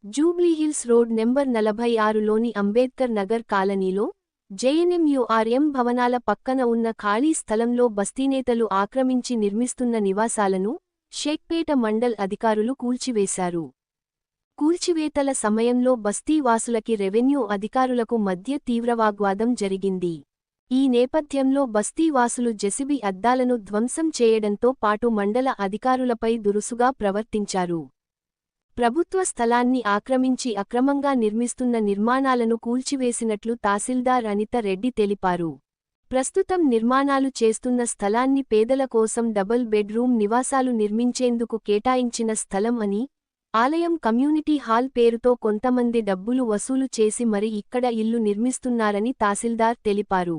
Jubilee Hills road number 46లోని Ambedkar Nagar కాలనీలో జేఎన్ఎంయూఆర్ఎం భవనాల పక్కన ఉన్న ఖాళీ స్థలంలో బస్తీనేతలు ఆక్రమించి నిర్మిస్తున్న నివాసాలను షేక్పేట మండల్ అధికారులు కూల్చివేశారు. కూల్చివేతల సమయంలో బస్తీ వాసులకి రెవెన్యూ అధికారులకు మధ్య తీవ్రవాగ్వాదం జరిగింది. ఈ నేపథ్యంలో బస్తీ వాసులు జెసిబి అద్దాలను ధ్వంసం చేయడంతో పాటు మండల అధికారులపై దురుసుగా ప్రవర్తించారు. ప్రభుత్వ స్థలాన్ని ఆక్రమించి అక్రమంగా నిర్మిస్తున్న నిర్మాణాలను కూల్చివేసినట్లు తహసీల్దార్ అనిత రెడ్డి తెలిపారు. ప్రస్తుతం నిర్మాణాలు చేస్తున్న స్థలాన్ని పేదల కోసం డబుల్ బెడ్రూమ్ నివాసాలు నిర్మించేందుకు కేటాయించిన స్థలం అని, ఆలయం కమ్యూనిటీ హాల్ పేరుతో కొంతమంది డబ్బులు వసూలు చేసి మరి ఇక్కడ ఇల్లు నిర్మిస్తున్నారని తహసీల్దార్ తెలిపారు.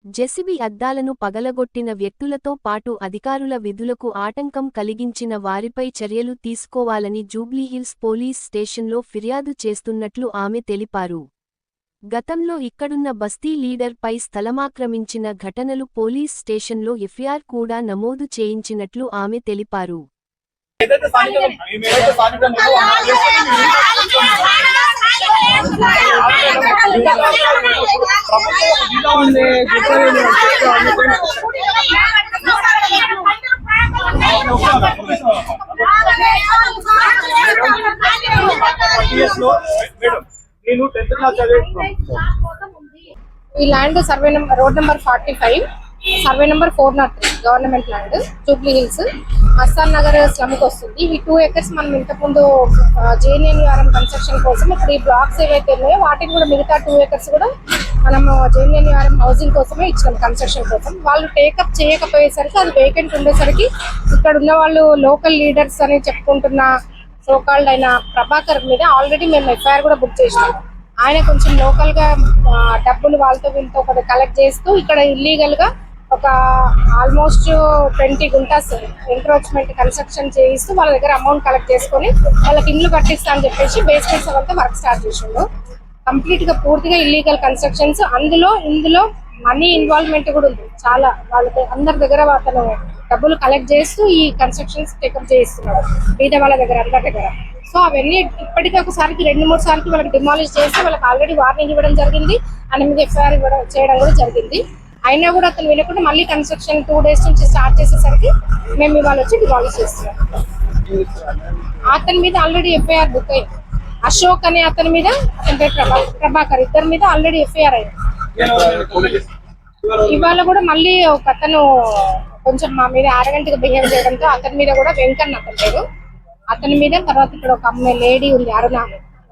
జెసిబి అద్దాలను పగలగొట్టిన వ్యక్తులతో పాటు అధికారుల విధులకు ఆటంకం కలిగించిన వారిపై చర్యలు తీసుకోవాలని జూబ్లీహిల్స్ పోలీస్ స్టేషన్లో ఫిర్యాదు చేస్తున్నట్లు ఆమె తెలిపారు. గతంలో ఇక్కడున్న బస్తీ లీడర్పై స్థలమాక్రమించిన ఘటనలు పోలీస్ స్టేషన్లో ఎఫ్ఐఆర్ కూడా నమోదు చేయించినట్లు ఆమె తెలిపారు. ఈ land survey number road number 45 survey number 403 government land Jubilee Hills Mastan Nagar slum కి వస్తుంది. ఈ 2 acres మనం ఇంతకుముందు జేఎన్ఎన్యూఆర్ఎం కన్స్ట్రక్షన్ కోసం ఇప్పుడు ఈ బ్లాక్స్ ఏవైతే ఉన్నాయో వాటిని కూడా మిగతా 2 acres కూడా మనం జేఎన్ఎన్యూఆర్ఎం హౌసింగ్ కోసమే ఇచ్చినాం కన్స్ట్రక్షన్ కోసం. వాళ్ళు టేకప్ చేయకపోయేసరికి అది వేకెంట్ ఉండేసరికి ఇక్కడ ఉన్న వాళ్ళు లోకల్ లీడర్స్ అని చెప్పుకుంటున్న సోకాల్డ్ అయిన ప్రభాకర్ మీద ఆల్రెడీ మేము ఎఫ్ఐఆర్ కూడా బుక్ చేసినాం. ఆయన కొంచెం లోకల్ గా డబ్బులు వాళ్ళతో వీళ్ళతో ఒకటి కలెక్ట్ చేస్తూ ఇక్కడ ఇల్లీగల్ గా ఒక ఆల్మోస్ట్ 20 గుంటాస్ ఎంక్రోచ్మెంట్ కన్స్ట్రక్షన్ చేయిస్తూ వాళ్ళ దగ్గర అమౌంట్ కలెక్ట్ చేసుకుని వాళ్ళకి ఇల్లు కట్టిస్తా అని చెప్పేసి బేస్మెంట్స్ అవంతా వర్క్ స్టార్ట్ చేసిండు. కంప్లీట్ గా పూర్తిగా ఇల్లీగల్ కన్స్ట్రక్షన్స్, ఇందులో మనీ ఇన్వాల్వ్మెంట్ కూడా ఉంది చాలా. వాళ్ళకి అందరి దగ్గర అతను డబ్బులు కలెక్ట్ చేస్తూ ఈ కన్స్ట్రక్షన్స్ టేకప్ చేయిస్తున్నాడు బీద వాళ్ళ దగ్గర అందరి దగ్గర. సో అవన్నీ ఇప్పటికీ ఒకసారికి 2-3 సార్లు వాళ్ళకి డిమాలిష్ చేస్తే వాళ్ళకి ఆల్రెడీ వార్నింగ్ ఇవ్వడం జరిగింది, ఆయన మీద ఎఫ్ఐఆర్ చేయడం కూడా జరిగింది. అయినా కూడా అతను వినకుండా మళ్ళీ కన్స్ట్రక్షన్ 2 days నుంచి స్టార్ట్ చేసేసరికి మేము ఇవాళ వచ్చి డిమాలిష్ చేస్తున్నాం. అతని మీద ఆల్రెడీ ఎఫ్ఐఆర్ బుక్ అయింది. అశోక్ అనే అతని మీద, అతని పేరు ప్రభాకర్, ఇద్దరి మీద ఆల్రెడీ ఎఫ్ఐఆర్ అయింది. ఇవాళ కూడా మళ్ళీ ఒక అతను కొంచెం మా మీద arrogant గా బిహేవ్ చేయడంతో అతని మీద కూడా వెంకన్న అతని పేరు, అతని మీద, తర్వాత ఇక్కడ ఒక అమ్మాయి లేడీ ఉంది అరుణ,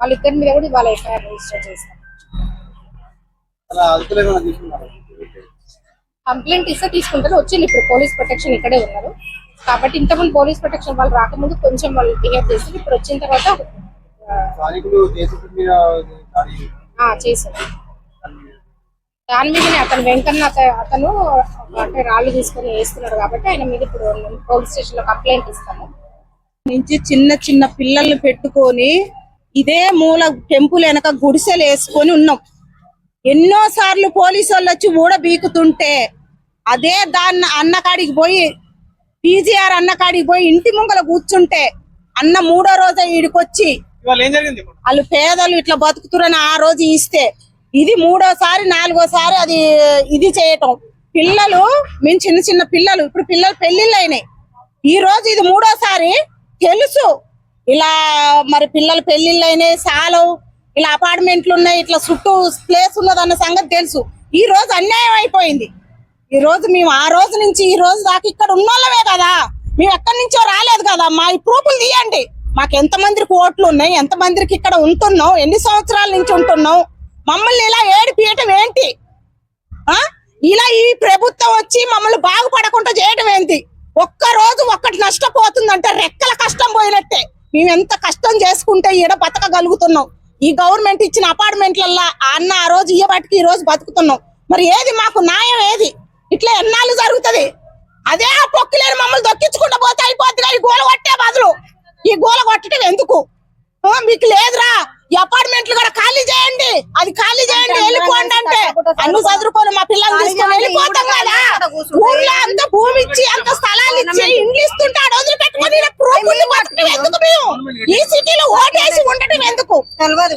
వాళ్ళిద్దరి మీద కూడా ఇవాళ ఎఫ్ఐఆర్ రిజిస్టర్ చేస్తాం. కంప్లైంట్ ఇస్తే తీసుకుంటారు. వచ్చింది ఇప్పుడు పోలీస్ ప్రొటెక్షన్ ఇక్కడే ఉన్నారు కాబట్టి ఇంతకుముందు పోలీస్ ప్రొటెక్షన్ వాళ్ళు రాకముందు కొంచెం వాళ్ళు బిహేవ్ చేస్తారు. ఇప్పుడు వచ్చిన తర్వాత చేశారు. దాని మీదనే అతను వెంకన్న అతను అంటే రాళ్ళు తీసుకొని వేస్తున్నాడు కాబట్టి ఆయన మీద ఇప్పుడు పోలీస్ స్టేషన్ లో కంప్లైంట్ ఇస్తాము. నుంచి చిన్న పిల్లల్ని పెట్టుకొని ఇదే మూల టెంపుల్ వెనక గుడిసెలు వేసుకొని ఉన్నాం. ఎన్నో సార్లు పోలీసు వాళ్ళు వచ్చి ఊడబీకుతుంటే అదే దాన్ని అన్నకాడికి పోయి పీజీఆర్ అన్నకాడికి పోయి ఇంటి ముంగల కూర్చుంటే అన్న 3వ రోజు ఈడికొచ్చి వాళ్ళు పేదలు ఇట్లా బతుకుతురని ఆ రోజు ఇస్తే ఇది 3వసారి 4వసారి అది ఇది చేయటం. పిల్లలు మేము చిన్న పిల్లలు, ఇప్పుడు పిల్లలు పెళ్లిళ్ళు అయినాయి. ఈ రోజు ఇది 3వసారి. తెలుసు ఇలా మరి పిల్లలు పెళ్లిళ్ళు అయినాయి, సాలు ఇలా అపార్ట్మెంట్లు ఉన్నాయి, ఇట్లా చుట్టూ ప్లేస్ ఉన్నదన్న సంగతి తెలుసు. ఈ రోజు అన్యాయం అయిపోయింది. ఈ రోజు మేము ఆ రోజు నుంచి ఈ రోజు దాకా ఇక్కడ ఉన్నోళ్ళమే కదా, మేము ఎక్కడి నుంచో రాలేదు కదా. మా ఈ ప్రూఫ్లు తీయండి. మాకు ఎంతమందికి ఓట్లు ఉన్నాయి, ఎంతమందికి ఇక్కడ ఉంటున్నాం, ఎన్ని సంవత్సరాల నుంచి ఉంటున్నాం, మమ్మల్ని ఇలా ఏడిపియటం ఏంటి? ఇలా ఈ ప్రభుత్వం వచ్చి మమ్మల్ని బాగుపడకుండా చేయటం ఏంటి? ఒక్క రోజు ఒక్కటి నష్టపోతుందంటే రెక్కల కష్టం పోయినట్టే. మేము ఎంత కష్టం చేసుకుంటే ఈడ బతకగలుగుతున్నాం. ఈ గవర్నమెంట్ ఇచ్చిన అపార్ట్మెంట్లల్లో అన్న ఆ రోజు ఇయ్యబట్టికి ఈ రోజు బతుకుతున్నాం. మరి ఏది మాకు న్యాయం? ఏది? ఇట్లా ఎన్నాళ్ళు జరుగుతుంది? అదే ఆ పొక్కిలేని మమ్మల్ని దొక్కించుకుంటూ పోతే అయిపోద్ది. ఈ గోల కొట్టే బదులు ఈ గోల కొట్టడం ఎందుకు? మీకు లేదురా, ఈ అపార్ట్మెంట్లు కూడా ఖాళీ చేయండి, అది ఖాళీ చేయండి, వెళ్ళిపోండి అంటే అన్ని చదువుకొని మా పిల్లల్ని తీసుకొని వెళ్ళిపోతాం కదా. ఊర్లో అంత భూమి ఇచ్చి అంత స్థలాలు ఇచ్చి ఇండ్లు ఇస్తుంటే ఆ రోజులు పెట్టుకొని ఎందుకు మేము ఈ సిటీలో ఓటేసి ఉండటం తెలియదు